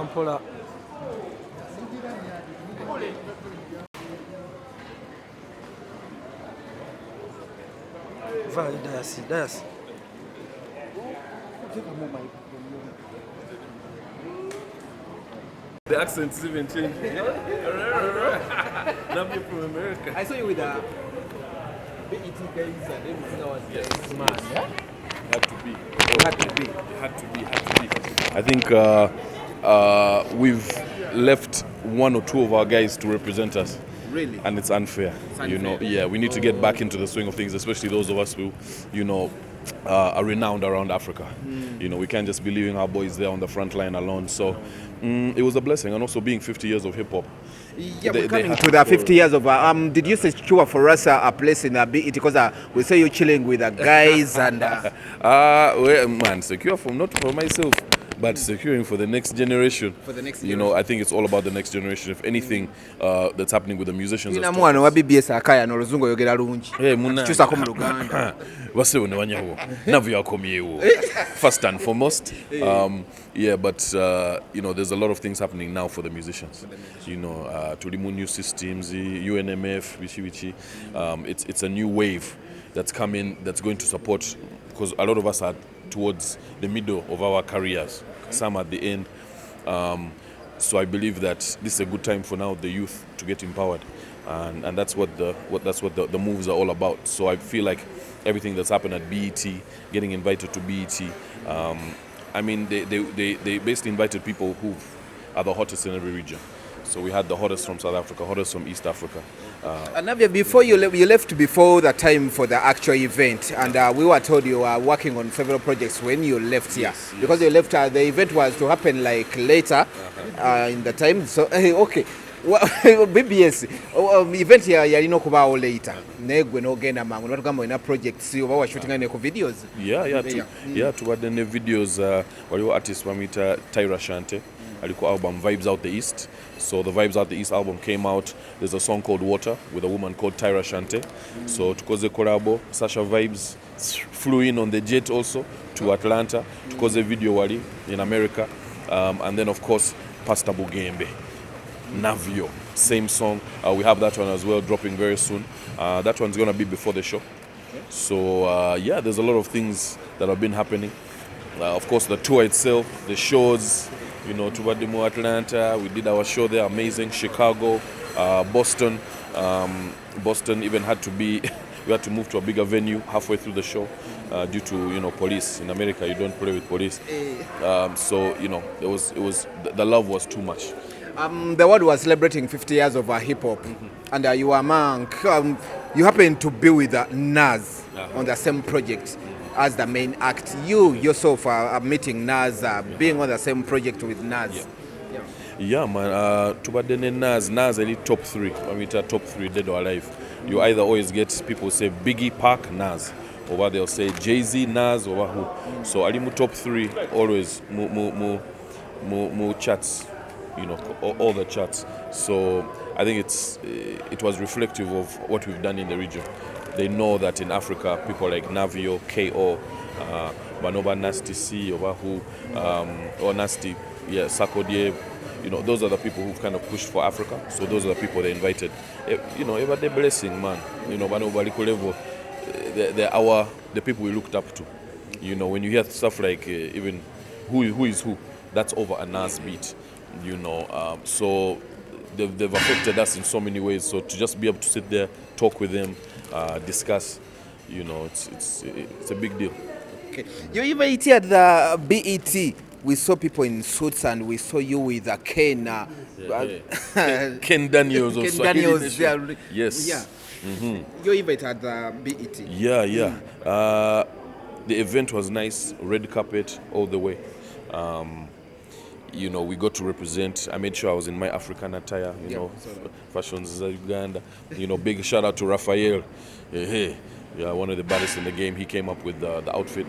Mpola. Vai, desce. The accent's even changing. Navio from America. I saw you with a BET guys and everything. I was yes, man. Yeah? Had to be. Had to be. I think we've left one or two of our guys to represent us. Really? And it's unfair. You know, yeah, we need to get back into the swing of things, especially those of us who, you know, are renowned around Africa. You know, we can't just be leaving our boys there on the front line alone. So it was a blessing, and also being 50 years of hip hop. Yeah, we're coming to the 50 years of. Did you secure for us a place in a BET? Because we say you're chilling with the guys and. Well, man, secure not for myself, but securing for the next generation. For the next You know, I think it's all about the next generation. If anything that's happening with the musicians. Hey, muna. First and foremost. Yeah, but you know, there's a lot of things happening now for the musicians. You know, tulimu new systems, UNMF, Vichi. It's a new wave that's coming, that's going to support, because a lot of us are towards the middle of our careers, some at the end. So I believe that this is a good time for now the youth to get empowered, and that's what the moves are all about. So I feel like everything that's happened at BET, getting invited to BET. I mean, they basically invited people who are the hottest in every region. So we had the hottest from South Africa, hottest from East Africa. And Navio, before you left before the time for the actual event, and we were told you were working on several projects when you left here. Yes. Because you left, the event was to happen like later in the time. So, okay. BBS event here yalino kubawo later negwe nogenda mangu natugamba ina projects yo bawa shooting ne videos tubadde ne videos waliwo artist bamita Tyra Shante aliko album Vibes Out the East. So the Vibes Out the East album came out. There's a song called Water with a woman called Tyra Shante. So tukoze collabo, Sasha Vibes flew in on the jet also to Atlanta tukoze video wali in America, and then of course Pastor Bugembe, Navio, same song. We have that one as well dropping very soon. That one's gonna be before the show. So yeah, there's a lot of things that have been happening. Of course, the tour itself, the shows. You know, Tubadimo, Atlanta, we did our show there, amazing. Chicago, Boston. Boston even had to be, we had to move to a bigger venue halfway through the show due to, you know, police. In America, you don't play with police. So, you know, it was the love was too much. The world was celebrating 50 years of hip hop, and you were among, you happened to be with Nas on the same project as the main act. You yourself are meeting Nas, being on the same project with Nas. Yeah, man. Tubadene Nas really top 3. I mean, top 3 dead or alive. You either always get people say Biggie, Pac, Nas, or they'll say Jay-Z, Nas, or who. So alimu top 3 always more chats. You know, all the chats. So I think it was reflective of what we've done in the region. They know that in Africa, people like Navio, KO, Banoba Nasty C, Obahu, or Nasty, yeah, Sakodie, you know, those are the people who've kind of pushed for Africa. So those are the people they invited. You know, ever the blessing, man. You know, Banoba Likulevo, they're the people we looked up to. You know, when you hear stuff like even who is who, that's over a Nas beat. You know, so they've affected us in so many ways. So to just be able to sit there, talk with them, discuss, you know, it's a big deal. Okay, you even here at the BET. We saw people in suits, and we saw you with a Ken. Ken Daniels of Ken Daniels. Yes. Yeah. You even at the BET. Yeah. The event was nice. Red carpet all the way. You know, we got to represent. I made sure I was in my African attire, you know, fashions Uganda. You know, big shout out to Raphael. Yeah, one of the baddest in the game. He came up with the outfit.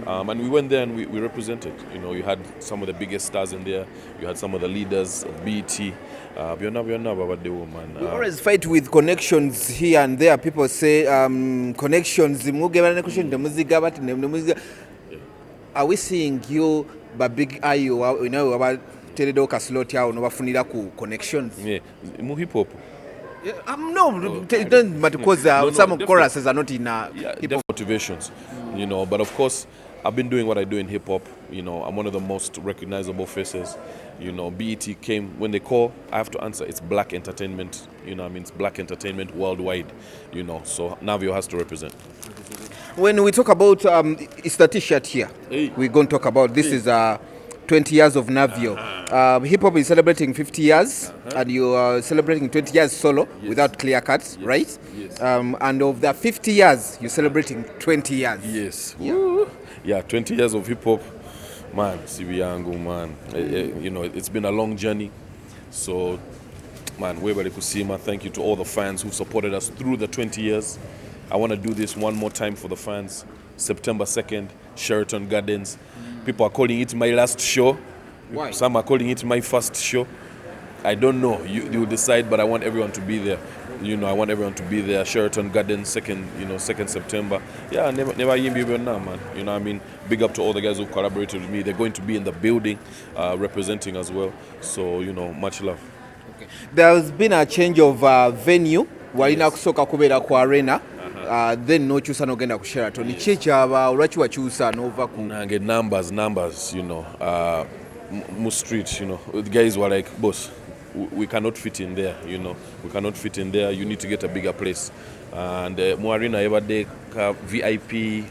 And we went there and we represented. You know, you had some of the biggest stars in there. You had some of the leaders of BET. We always fight with connections here and there. People say connections. Are we seeing you? But big you know about bakuteereddewo ka slot awo nobafunira ku connections. Yeah, mu hip hop. No, because some choruses are not in hip hop. Motivations, but of course, I've been doing what I do in hip hop. I'm one of the most recognizable faces. BET came, when they call, I have to answer. It's black entertainment, it's black entertainment worldwide, so Navio has to represent. When we talk about, it's the t-shirt here. Hey. We're going to talk about, this is 20 years of Navio. Hip hop is celebrating 50 years, and you are celebrating 20 years solo without clear cuts, right? Yes. And of the 50 years, you're celebrating 20 years. Yes. Yeah, 20 years of hip hop, man. Sibi yangu, man. It's been a long journey. So, man, Webale Kusima, thank you to all the fans who supported us through the 20 years. I want to do this one more time for the fans. September 2nd, Sheraton Gardens. People are calling it my last show. Why? Some are calling it my first show. I don't know. You decide, but I want everyone to be there. I want everyone to be there. Sheraton Gardens, 2nd September. Yeah, never yimbi now, man. Big up to all the guys who collaborated with me. They're going to be in the building, representing as well. So, much love. Okay. There's been a change of venue. Walina kusoka kubera ku arena. Then no chusa nogenda ku Sheraton. Yes. Chichaba urachi wachusa nova ku. Nange numbers, Mu street, the guys were like, boss, we cannot fit in there, we cannot fit in there. You need to get a bigger place. And Mu arena every day VIP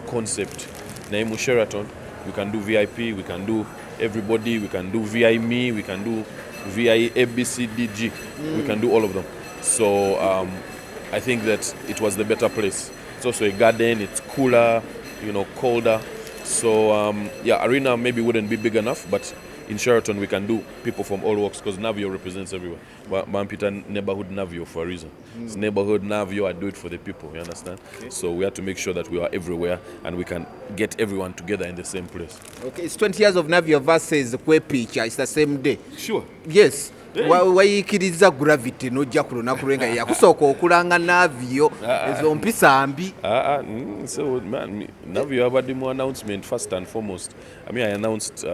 concept. Na mu Sheraton, we can do VIP, we can do everybody, we can do VI me, we can do VI ABCDG, we can do all of them. So I think that it was the better place. It's also a garden, it's cooler, colder. So arena maybe wouldn't be big enough, but in Sheraton we can do people from all walks because Navio represents everywhere. Mampita neighborhood Navio for a reason. It's neighborhood Navio, I do it for the people, you understand? Okay. So we have to make sure that we are everywhere and we can get everyone together in the same place. Okay, it's 20 years of Navio versus Kwe Picture, it's the same day. Sure. Yes. Wayikiriza gravity nojja ku lunaku lwenga yakusooka okulanga Navio ezo mpisa mbi. So man, Navio abadde mu announcement first and foremost. I announced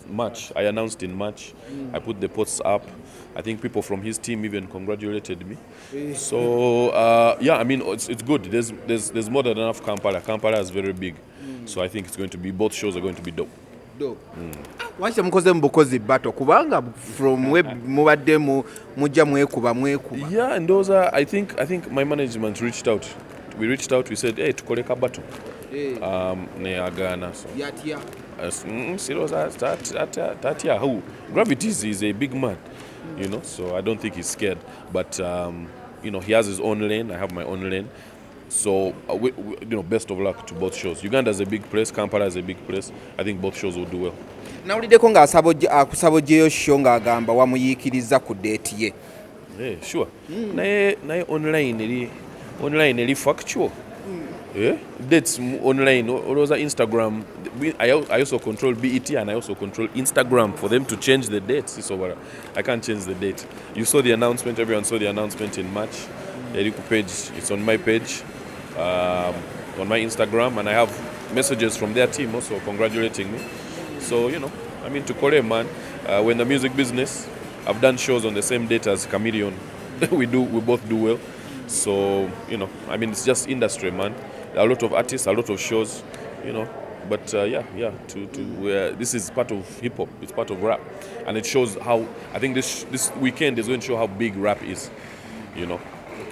March. I announced in March. I put the posts up. I think people from his team even congratulated me. So it's good. There's more than enough Kampala. Kampala is very big. So I think it's going to be, both shows are going to be dope. Why mukoze mbukozi battle kubanga from web mubadde mujja mwekuba. Yeah, and those are, I think my management reached out. We reached out, we said, hey, tukoleka battle. Ne agana so. Yatia. Tatia who? Gravity is a big man, so I don't think he's scared. But he has his own lane, I have my own lane. So, best of luck to both shows. Uganda is a big place, Kampala is a big place. I think both shows will do well. Nawuliddeko nga akusaba ogyeyo show ng'agamba wamuyiikiriza ku date ye. Yeah, sure. Naye online eri factual. Yeah? Dates online, or Instagram. I also control BET and I also control Instagram for them to change the dates. So I can't change the date. You saw the announcement, everyone saw the announcement in March. Eriku page, it's on my page, on my Instagram, and I have messages from their team also congratulating me. So, to Korea, man, we're in the music business. I've done shows on the same date as Chameleon. we both do well. So, it's just industry, man. There are a lot of artists, a lot of shows, But this is part of hip hop. It's part of rap, and it shows how. I think this weekend is going to show how big rap is,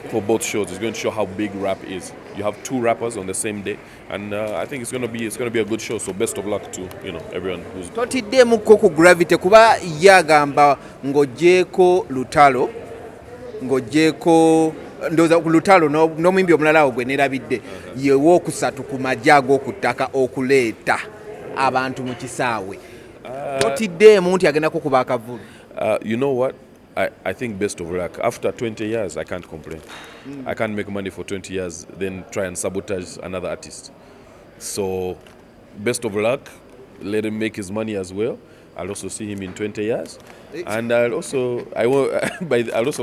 For both shows, it's going to show how big rap is. You have two rappers on the same day, and I think it's going to be a good show. So best of luck to everyone who's. Totiddemu ku gravity kuba yagamba ng'oggyeko lutalo ndoza ku lutalo n'omuyimbi omulala awo gwe neerabidde yewo okusatu ku majja ag'okuttaka okuleeta abantu mu kisaawe. Totiddemu nti agenda kukuba akavulu. You know what? I think best of luck. After 20 years, I can't complain. I can't make money for 20 years, then try and sabotage another artist. So, best of luck. Let him make his money as well. I'll also see him in 20 years. And I'll also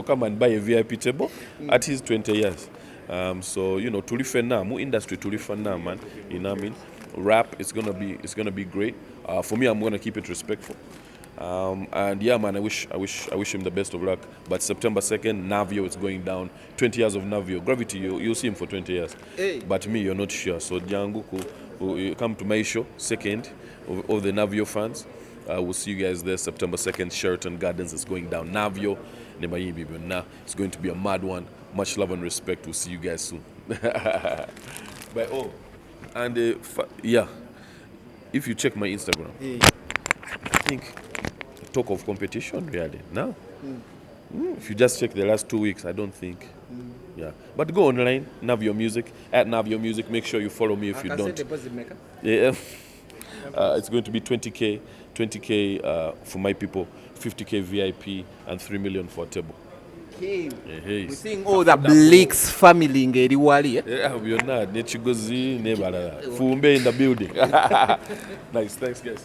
come and buy a VIP table at his 20 years. So, tulifena, mu industry tulifena, man. You know what I mean? rap. It's gonna be great. For me, I'm gonna keep it respectful. And yeah, man, I wish him the best of luck. But September 2nd, Navio is going down. 20 years of Navio. Gravity, you'll see him for 20 years. Hey. But me, you're not sure. So Janguku, you come to my show, second, of the Navio fans. We'll see you guys there September 2nd. Sheraton Gardens is going down. Navio, it's going to be a mad one. Much love and respect. We'll see you guys soon. Yeah, if you check my Instagram, I think talk of competition really now. If you just check the last 2 weeks, I don't think. Yeah, but go online, Navio Music, at Navio Music. Make sure you follow me if you don't. Yeah, it's going to be 20k for my people, 50k VIP, and 3 million for a table. Hey. Hey. We're seeing all the Blake's family in Eriwali. Yeah, we're not. Nechigozi, Nebala. Fumbe in the building. Nice, thanks guys.